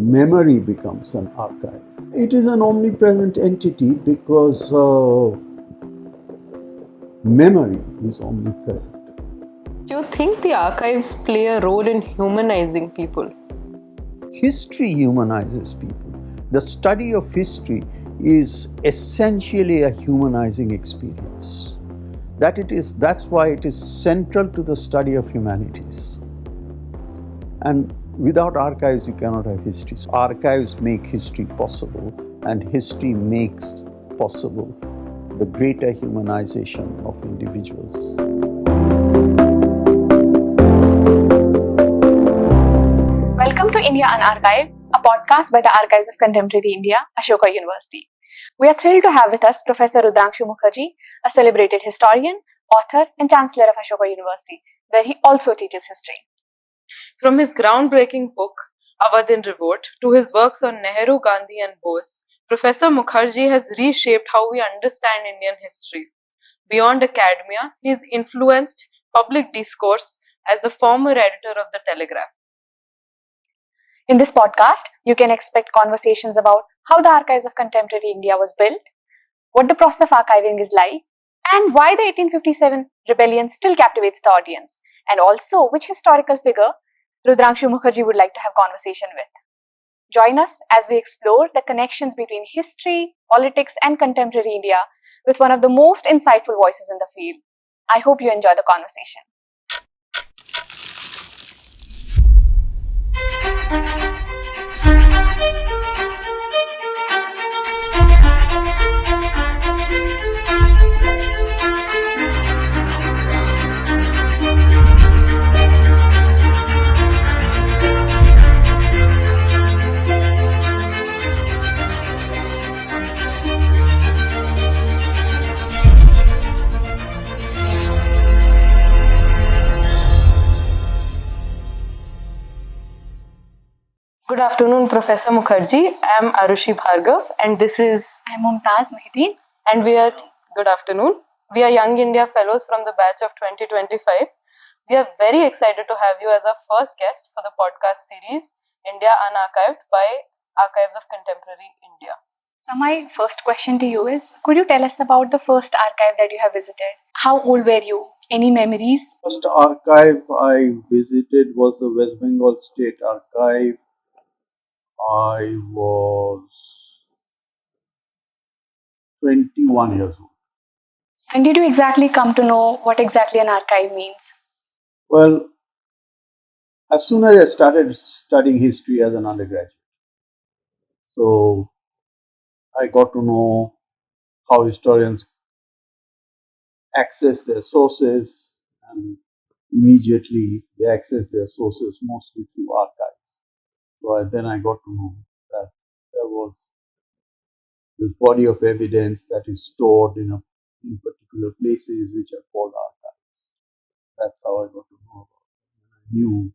memory becomes an archive. It is an omnipresent entity because memory is omnipresent. Do you think the archives play a role in humanizing people? History humanizes people. The study of history is essentially a humanizing experience. That's why it is central to the study of humanities. And without archives, you cannot have history. So archives make history possible, and history makes possible the greater humanization of individuals. Welcome to India Unarchived, a podcast by the Archives of Contemporary India, Ashoka University. We are thrilled to have with us Professor Rudrangshu Mukherjee, a celebrated historian, author, and Chancellor of Ashoka University, where he also teaches history. From his groundbreaking book, Awadh in Revolt, to his works on Nehru, Gandhi, and Bose, Professor Mukherjee has reshaped how we understand Indian history. Beyond academia, he has influenced public discourse as the former editor of the Telegraph. In this podcast, you can expect conversations about how the Archives of Contemporary India was built, what the process of archiving is like, and why the 1857 rebellion still captivates the audience, and also which historical figure Rudrangshu Mukherjee would like to have conversation with. Join us as we explore the connections between history, politics, and contemporary India with one of the most insightful voices in the field. I hope you enjoy the conversation. Good afternoon, Professor Mukherjee. I am Arushi Bhargav, and this is... I'm Mumtaz Mahideen. And we are... Good afternoon. We are Young India Fellows from the batch of 2025. We are very excited to have you as our first guest for the podcast series, India Unarchived by Archives of Contemporary India. So my first question to you is, could you tell us about the first archive that you have visited? How old were you? Any memories? First archive I visited was the West Bengal State Archive. I was 21 years old. And did you exactly come to know what exactly an archive means? Well, as soon as I started studying history as an undergraduate, so I got to know how historians access their sources, and immediately they access their sources mostly through archives. So then I got to know that there was this body of evidence that is stored in particular places which are called archives. That's how I got to know about it. I knew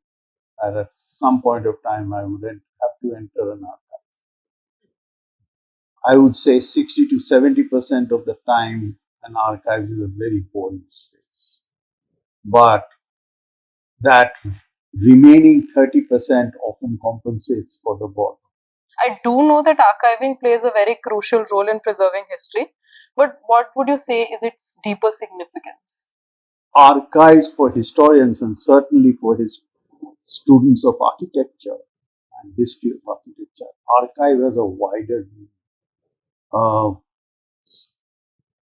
that at some point of time I would have to enter an archive. I would say 60 to 70% of the time an archive is a very boring space. But that remaining 30% often compensates for the boredom. I do know that archiving plays a very crucial role in preserving history, but what would you say is its deeper significance? Archives for historians, and certainly for students of architecture and history of architecture, archive has a wider meaning.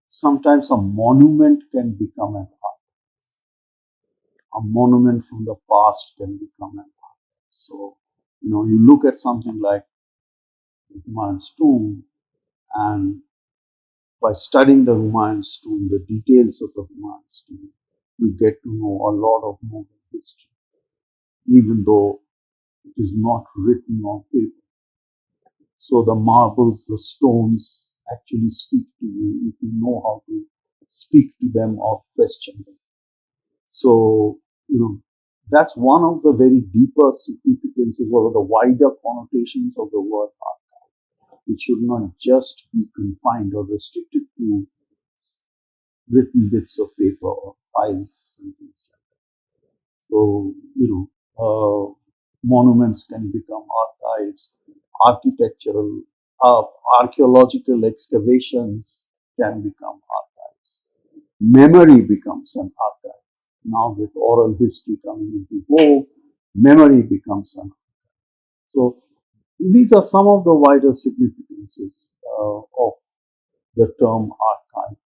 Sometimes a monument can become an archive. A monument from the past can become an archive. So, you look at something like Humayun's tomb, and by studying the Humayun's tomb, the details of the Humayun's tomb, you get to know a lot of modern history, even though it is not written on paper. So the marbles, the stones actually speak to you if you know how to speak to them or question them. So, that's one of the very deeper significances or the wider connotations of the word archive. It should not just be confined or restricted to written bits of paper or files and things like that. So, monuments can become archives, architectural, archaeological excavations can become archives. Memory becomes an archive. Now with oral history coming into vogue, memory becomes an archive. So these are some of the wider significances of the term archive.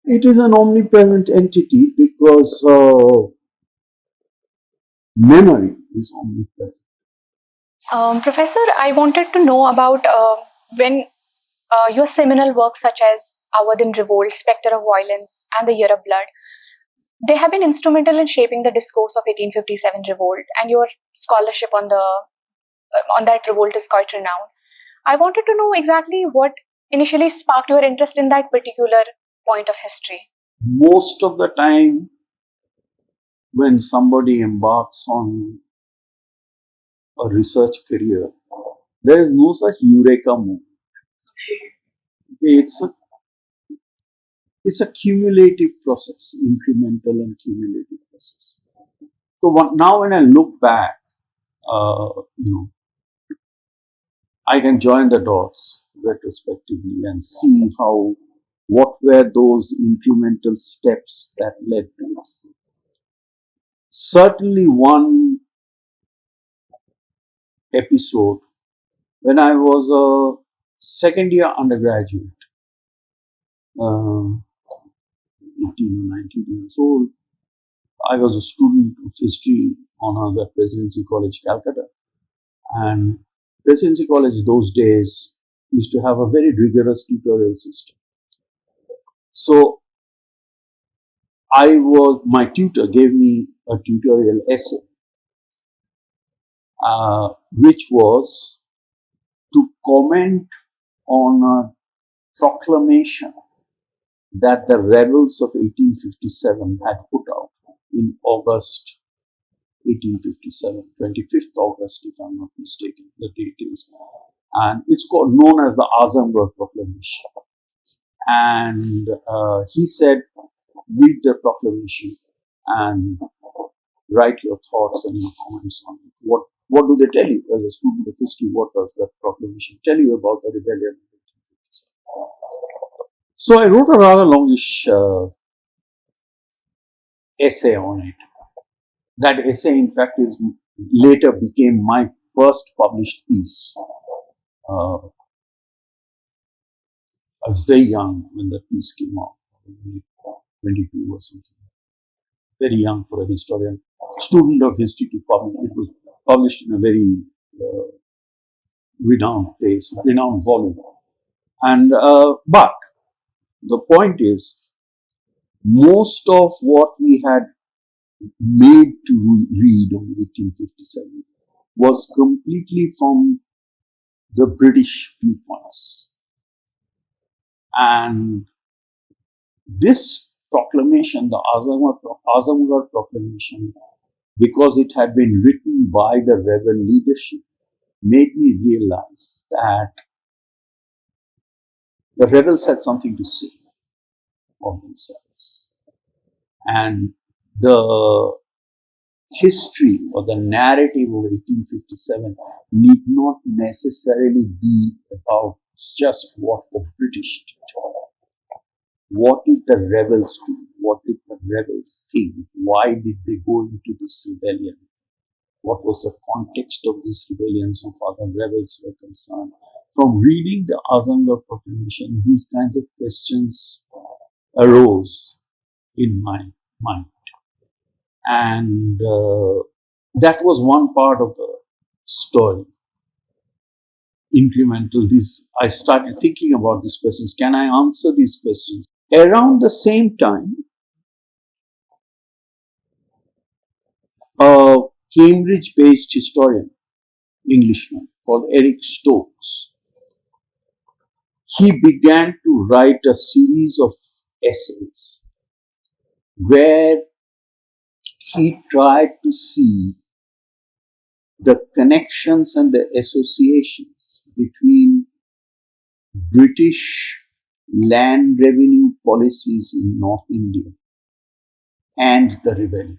It is an omnipresent entity because memory is omnipresent. Professor, I wanted to know about when your seminal works such as Awadhin Revolt, Spectre of Violence, and The Year of Blood, they have been instrumental in shaping the discourse of 1857 revolt, and your scholarship on that revolt is quite renowned. I wanted to know exactly what initially sparked your interest in that particular point of history. Most of the time, when somebody embarks on a research career, there is no such eureka moment. It's a cumulative process, incremental and cumulative process. So now when I look back, I can join the dots retrospectively and see what were those incremental steps that led to it. Certainly one episode when I was a second year undergraduate, 18 or 19 years old, I was a student of history honors at Presidency College, Calcutta. And Presidency College those days used to have a very rigorous tutorial system. So my tutor gave me a tutorial essay, which was to comment on a proclamation that the rebels of 1857 had put out in August 1857, 25th August, if I'm not mistaken, the date is. And it's known as the Azamgarh Proclamation. And he said, read the proclamation and write your thoughts and your comments on it. What do they tell you as a student of history? What does that proclamation tell you about the rebellion of 1857? So I wrote a rather longish essay on it. That essay, in fact, later became my first published piece. I was very young when that piece came out, 22 or something. Very young for a historian, student of history to publish. It was published in a very renowned place, renowned volume. And but the point is, most of what we had made to read on 1857 was completely from the British viewpoints. And this proclamation, the Azamgarh Proclamation, because it had been written by the rebel leadership, made me realize that the rebels had something to say for themselves. And the history or the narrative of 1857 need not necessarily be about just what the British did. What did the rebels do? What did the rebels think? Why did they go into this rebellion? What was the context of this rebellion so far the rebels were concerned? From reading the Azamgarh Proclamation, these kinds of questions arose in my mind. And that was one part of the story. Incremental, I started thinking about these questions. Can I answer these questions? Around the same time, a Cambridge-based historian, Englishman, called Eric Stokes, he began to write a series of essays where he tried to see the connections and the associations between British land revenue policies in North India and the rebellion.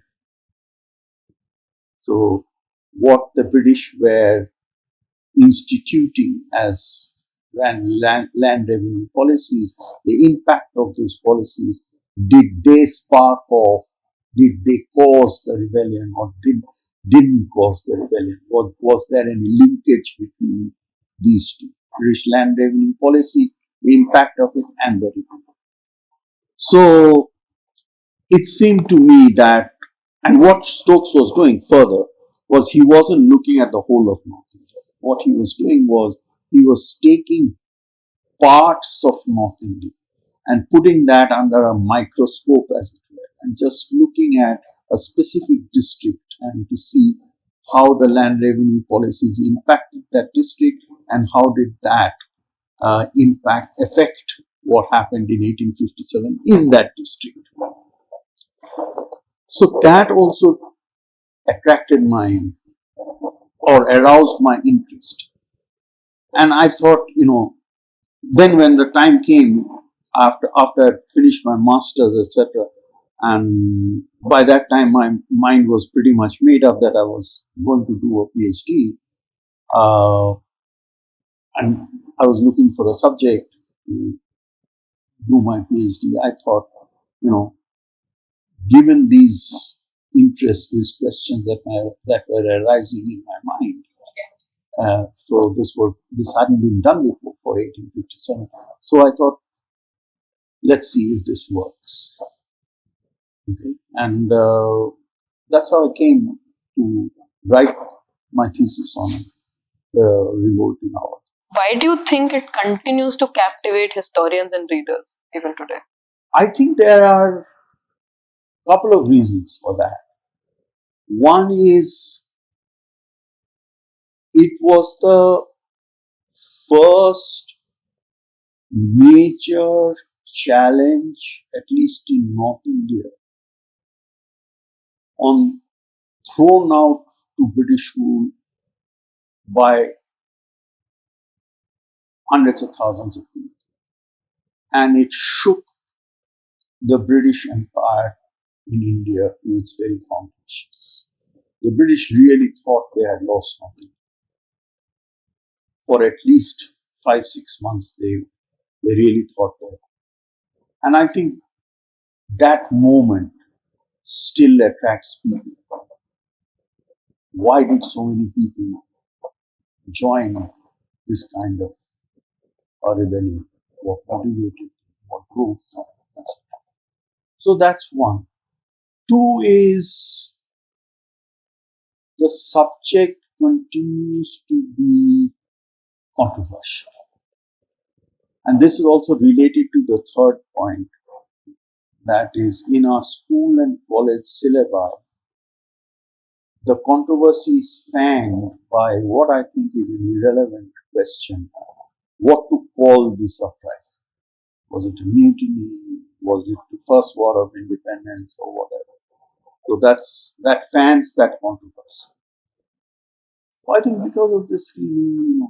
So what the British were instituting as land revenue policies, the impact of those policies, did they spark off, did they cause the rebellion or didn't cause the rebellion? Was there any linkage between these two? British land revenue policy, the impact of it, and the rebellion. So it seemed to me that, and what Stokes was doing further was he wasn't looking at the whole of North India. What he was doing was he was taking parts of North India and putting that under a microscope, as it were, and just looking at a specific district and to see how the land revenue policies impacted that district and how did that affect what happened in 1857 in that district. So that also attracted aroused my interest. And I thought, then when the time came, after I finished my master's, etc., and by that time my mind was pretty much made up that I was going to do a PhD, and I was looking for a subject to do my PhD. I thought, given these interests, these questions that were arising in my mind, so this hadn't been done before for 1857. So I thought, let's see if this works. Okay, and that's how I came to write my thesis on the revolt in Awadh. Why do you think it continues to captivate historians and readers even today? I think there are a couple of reasons for that. One is it was the first major challenge, at least in North India, thrown out to British rule by hundreds of thousands of people. And it shook the British Empire in India to its very foundations. The British really thought they had lost nothing. For at least 5-6 months, they really thought that. And I think that moment still attracts people. Why did so many people join this kind of rebellion? What motivated them? What drove them? Etc. So that's one. Two is the subject continues to be controversial. And this is also related to the third point, that is, in our school and college syllabi, the controversy is fanned by what I think is an irrelevant question: what to call this uprising? Was it a mutiny? Was it the first war of independence or whatever? So that fans that controversy. So I think because of this reason,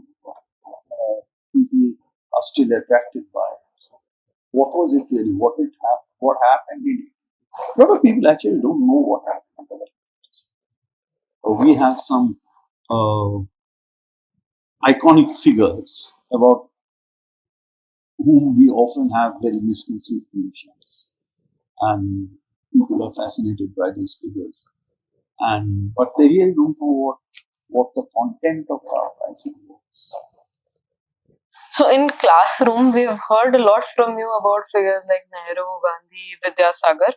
people are still attracted by it. What was it really? What happened in it? A lot of people actually don't know what happened. We have some iconic figures about whom we often have very misconceived notions, and people are fascinated by these figures, but they really don't know what the content of the uprising was. So in classroom, we've heard a lot from you about figures like Nehru, Gandhi, Vidyasagar.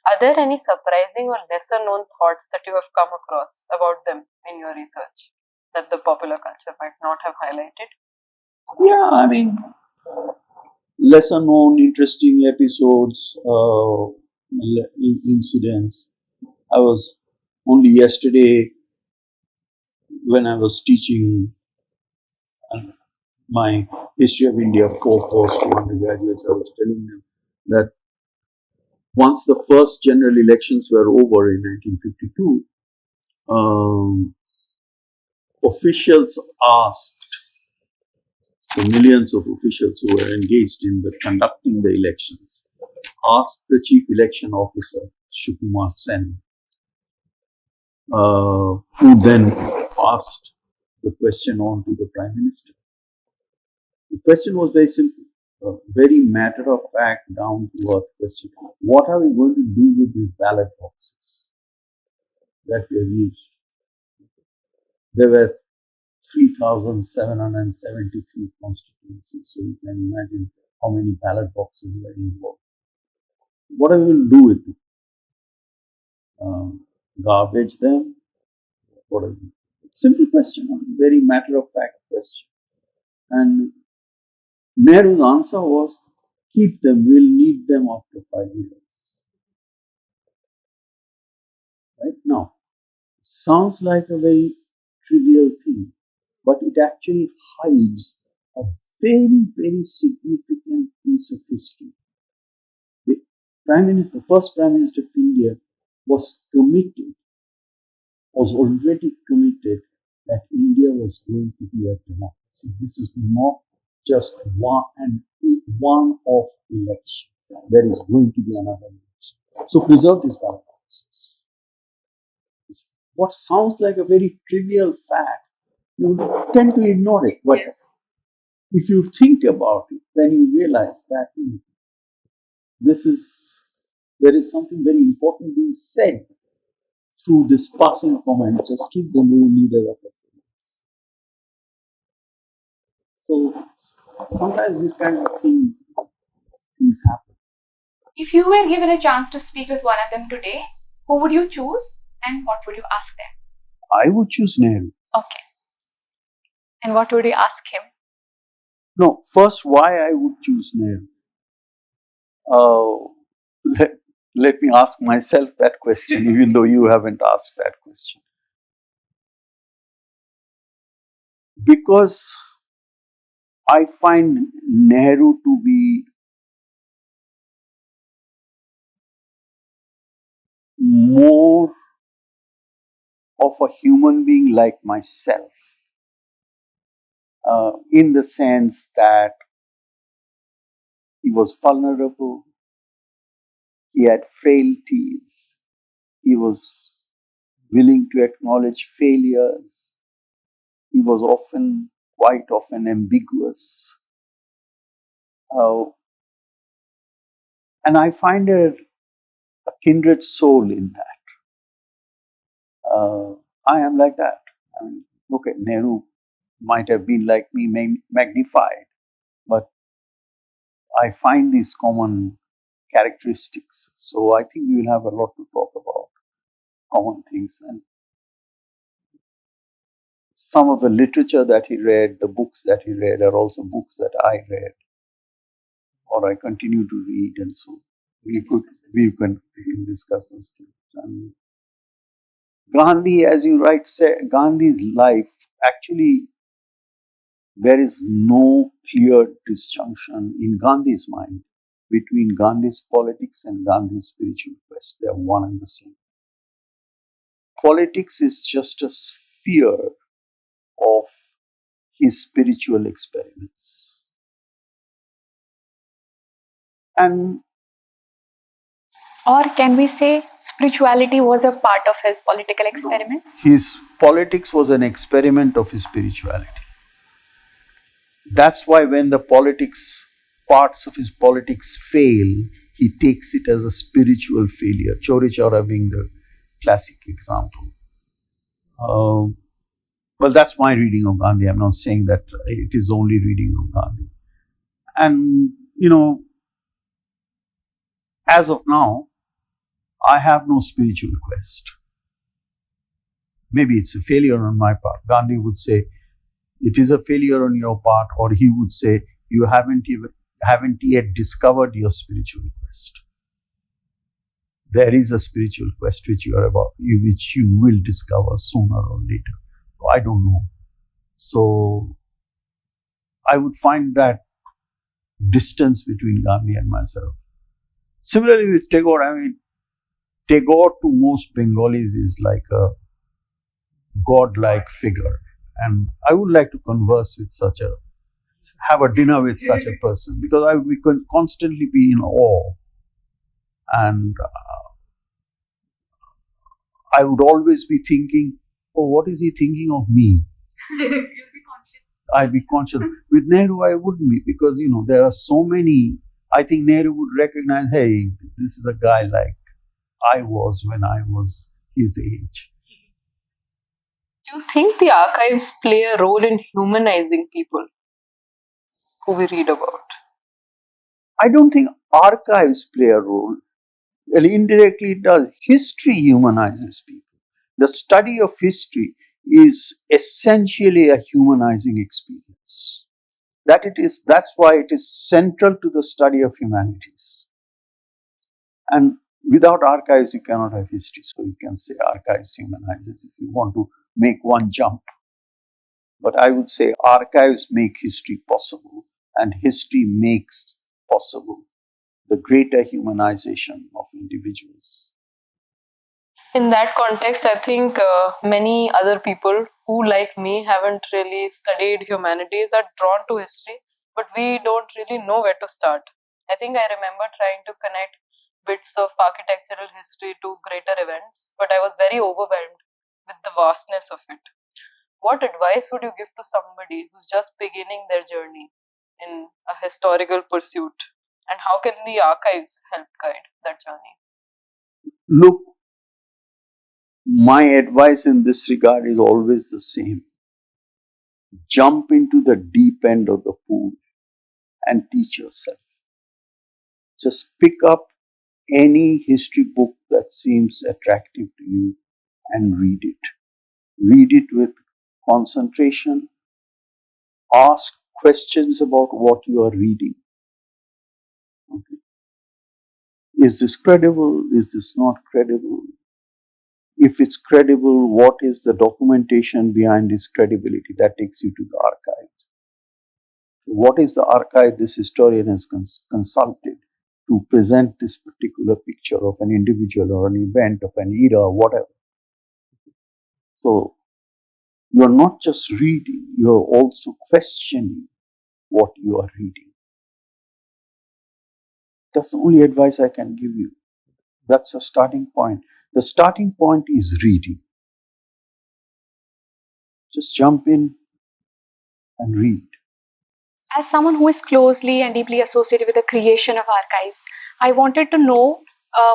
Are there any surprising or lesser known thoughts that you have come across about them in your research that the popular culture might not have highlighted? Yeah, I mean, lesser known, interesting episodes, incidents. I was only yesterday, when I was teaching my History of India 4 course to undergraduates, I was telling them that once the first general elections were over in 1952, officials asked, the millions of officials who were engaged in conducting the elections, asked the chief election officer, Shukumar Sen, who then asked the question on to the Prime Minister. The question was very simple, a very matter of fact, down to earth question. What are we going to do with these ballot boxes that we have used? There were 3,773 constituencies, so you can imagine how many ballot boxes were involved. What are we going to do with them? Garbage them? What are we? Simple question, very matter of fact question. And Nehru's answer was, keep them, we'll need them after 5 years. Right now, sounds like a very trivial thing, but it actually hides a very, very significant piece of history. The first Prime Minister of India was already committed that India was going to be a democracy. This is not just one-off election. There is going to be another election. So preserve this ballot process. What sounds like a very trivial fact, you tend to ignore it. But if you think about it, then you realize that there is something very important being said through this passing comment. Just keep them, we will need a lot of things. So sometimes these kinds of things happen. If you were given a chance to speak with one of them today, who would you choose and what would you ask them? I would choose Nehru. Okay. And what would you ask him? No, first, why I would choose Nehru. Let me ask myself that question, even though you haven't asked that question. Because I find Nehru to be more of a human being like myself, in the sense that he was vulnerable, he had frailties, he was willing to acknowledge failures, he was quite often ambiguous. And I find a kindred soul in that. I am like that. I mean, okay, Nehru might have been like me, magnified, but I find these common characteristics. So I think we will have a lot to talk about, common things. And some of the literature that he read, the books that he read, are also books that I read or I continue to read, and so we can discuss those things. And Gandhi, as you right said, Gandhi's life, actually there is no clear disjunction in Gandhi's mind between Gandhi's politics and Gandhi's spiritual quest. They are one and the same. Politics is just a sphere of his spiritual experiments. And or can we say spirituality was a part of his political experiments? His politics was an experiment of his spirituality. That's why when the parts of his politics fail, he takes it as a spiritual failure. Chori Chora being the classic example. Well, that's my reading of Gandhi. I'm not saying that it is only reading of Gandhi. And, as of now, I have no spiritual quest. Maybe it's a failure on my part. Gandhi would say, it is a failure on your part, or he would say, you haven't yet discovered your spiritual quest. There is a spiritual quest which you will discover sooner or later. I don't know. So I would find that distance between Gandhi and myself. Similarly with Tagore, Tagore to most Bengalis is like a god-like figure. And I would like to converse with have a dinner with such a person, because I would constantly be in awe. And I would always be thinking, oh, what is he thinking of me? You'll be conscious. I'd be conscious. With Nehru, I wouldn't be, because there are so many. I think Nehru would recognize, hey, this is a guy like I was when I was his age. Do you think the archives play a role in humanizing people who we read about? I don't think archives play a role. Well, indirectly it does. History humanizes people. The study of history is essentially a humanizing experience. That's why it is central to the study of humanities. And without archives, you cannot have history. So you can say archives humanizes if you want to make one jump. But I would say archives make history possible, and history makes possible the greater humanization of individuals. In that context, I think many other people who, like me, haven't really studied humanities are drawn to history, but we don't really know where to start. I think I remember trying to connect bits of architectural history to greater events, but I was very overwhelmed with the vastness of it. What advice would you give to somebody who's just beginning their journey in a historical pursuit? And how can the archives help guide that journey? Look, my advice in this regard is always the same. Jump into the deep end of the pool and teach yourself. Just pick up any history book that seems attractive to you and read it. Read it with concentration. Ask questions about what you are reading. Okay. Is this credible? Is this not credible? If it's credible, what is the documentation behind its credibility? That takes you to the archives. What is the archive this historian has consulted to present this particular picture of an individual or an event of an era or whatever? So you're not just reading, you're also questioning what you are reading. That's the only advice I can give you. That's a starting point. The starting point is reading. Just jump in and read. As someone who is closely and deeply associated with the creation of archives, I wanted to know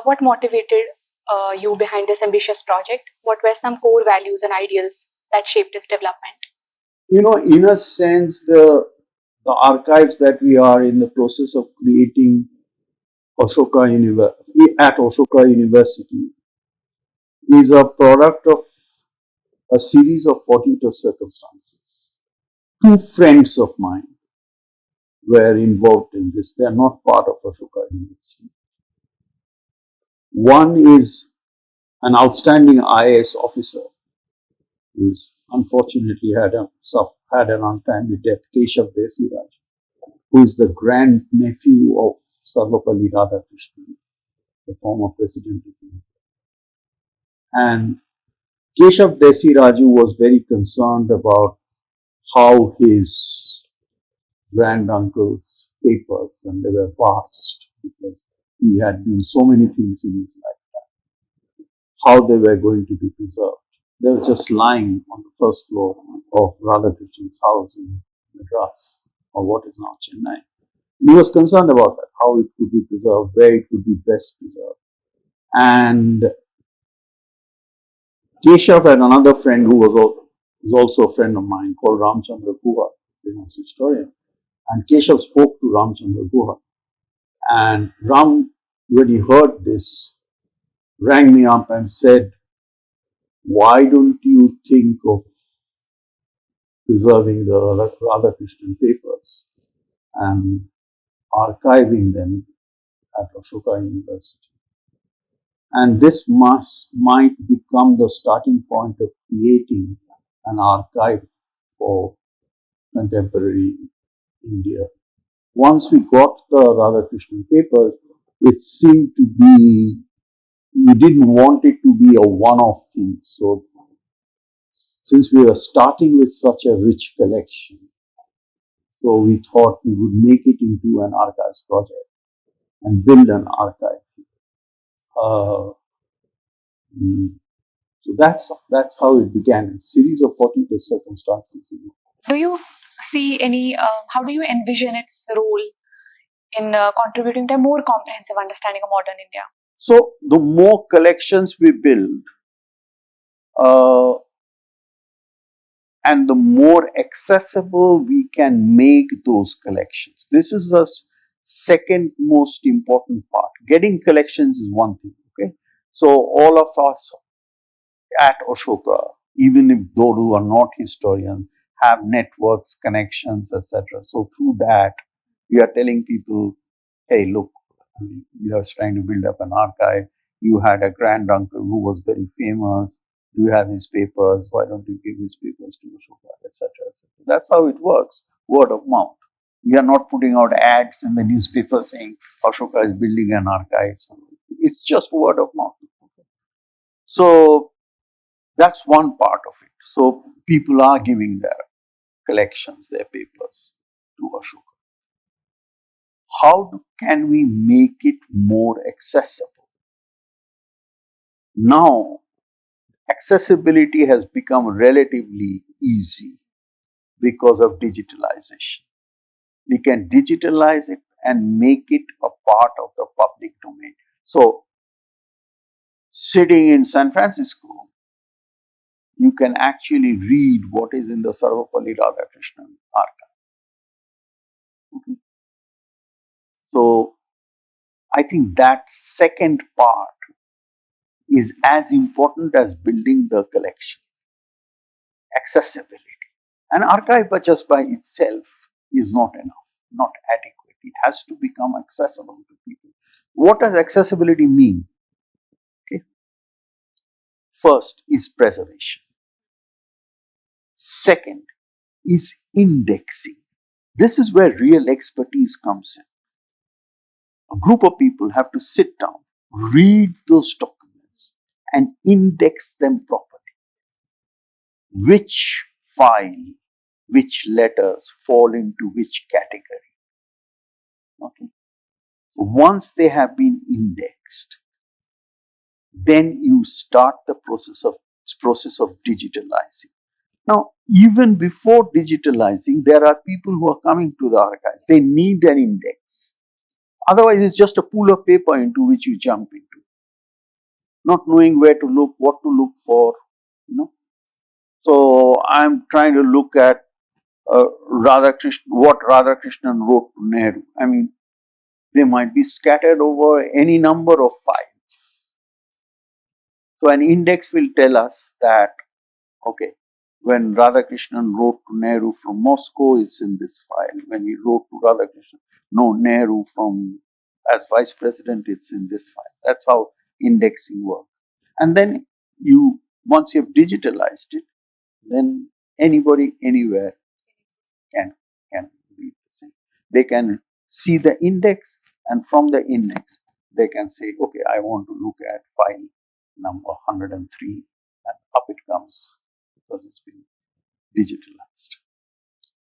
what motivated you behind this ambitious project. What were some core values and ideals that shaped its development? In a sense, the archives that we are in the process of creating at Ashoka University is a product of a series of fortuitous circumstances. Two friends of mine were involved in this. They are not part of Ashoka University. One is an outstanding IAS officer who unfortunately had an untimely death, Keshav Desiraj, who is the grand nephew of Sarvapalli Radhakrishnan, the former president of India. And Keshav Desiraju was very concerned about how his granduncle's papers, and they were vast because he had done so many things in his lifetime, how they were going to be preserved. They were just lying on the first floor of Radhakrishnan's house in Madras, or what is now Chennai. And he was concerned about that, how it could be preserved, where it could be best preserved. And Keshav had another friend who was also a friend of mine called Ramchandra Guha, famous historian. And Keshav spoke to Ramchandra Guha. And Ram, when he heard this, rang me up and said, why don't you think of preserving the Radhakrishnan papers and archiving them at Ashoka University? And this might become the starting point of creating an archive for contemporary India. Once we got the Radhakrishnan papers, it seemed to be, we didn't want it to be a one-off thing. So since we were starting with such a rich collection, so we thought we would make it into an archives project and build an archive. So that's how it began, a series of fortuitous circumstances. Do you see any, how do you envision its role in contributing to a more comprehensive understanding of modern India? So the more collections we build, uh, and the more accessible we can make those collections. This is the second most important part. Getting collections is one thing, okay? So all of us at Ashoka, even if those who are not historians, have networks, connections, etc. So through that, we are telling people, hey, look, we are trying to build up an archive. You had a grand uncle who was very famous. Do you have his papers? Why don't you give his papers to Ashoka, etc., etc. That's how it works, word of mouth. We are not putting out ads in the newspaper saying Ashoka is building an archive. It's just word of mouth. So that's one part of it. So people are giving their collections, their papers to Ashoka. How can we make it more accessible? Now, accessibility has become relatively easy because of digitalization. We can digitalize it and make it a part of the public domain. So, sitting in San Francisco, you can actually read what is in the Sarvapalli Radhakrishnan archive. Okay. So, I think that second part is as important as building the collection. Accessibility. An archive just by itself is not enough, not adequate. It has to become accessible to people. What does accessibility mean? Okay. First is preservation. Second is indexing. This is where real expertise comes in. A group of people have to sit down, read those documents, and index them properly. Which file, which letters fall into which category. Okay. So once they have been indexed, then you start the process of digitalizing. Now, even before digitalizing, there are people who are coming to the archive. They need an index. Otherwise, it's just a pool of paper into which you jump into, not knowing where to look, what to look for, you know. So I'm trying to look at what Radhakrishnan wrote to Nehru. I mean, they might be scattered over any number of files. So an index will tell us that, okay, when Radhakrishnan wrote to Nehru from Moscow, it's in this file. When he wrote to Nehru from as vice president, it's in this file. That's how indexing works. And then once you've digitalized it, then anybody anywhere can read the same. They can see the index, and from the index they can say, okay, I want to look at file number 103, and up it comes because it's been digitalized.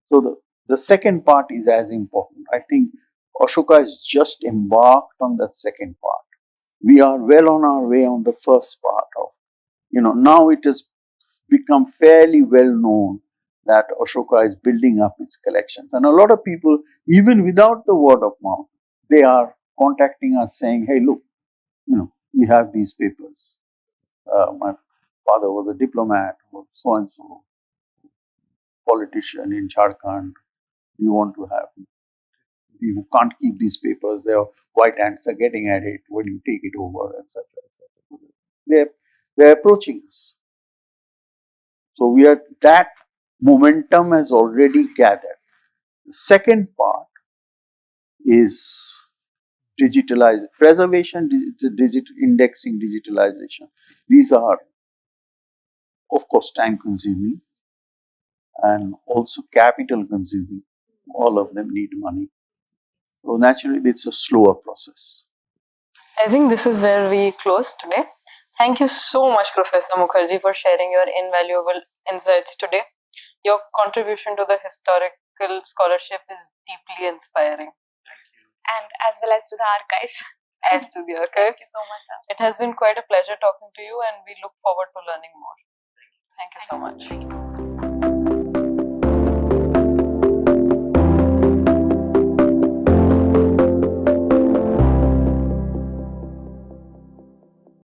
So the second part is as important. I think Ashoka has just embarked on that second part. We are well on our way on the first part of, now it has become fairly well known that Ashoka is building up its collections. And a lot of people, even without the word of mouth, they are contacting us saying, hey, look, we have these papers. My father was a diplomat, or so and so, politician in Jharkhand. You want to have, you can't keep these papers, their white ants are getting at it, when you take it over, etc. They're approaching us. So that momentum has already gathered. The second part is preservation, indexing, digitalization. These are, of course, time consuming and also capital consuming. All of them need money. So naturally, it's a slower process. I think this is where we close today. Thank you so much, Professor Mukherjee, for sharing your invaluable insights today. Your contribution to the historical scholarship is deeply inspiring. And as well as to the archives. adds to the archives. Thank you so much, sir. It has been quite a pleasure talking to you, and we look forward to learning more. Thank you so much. Thank you.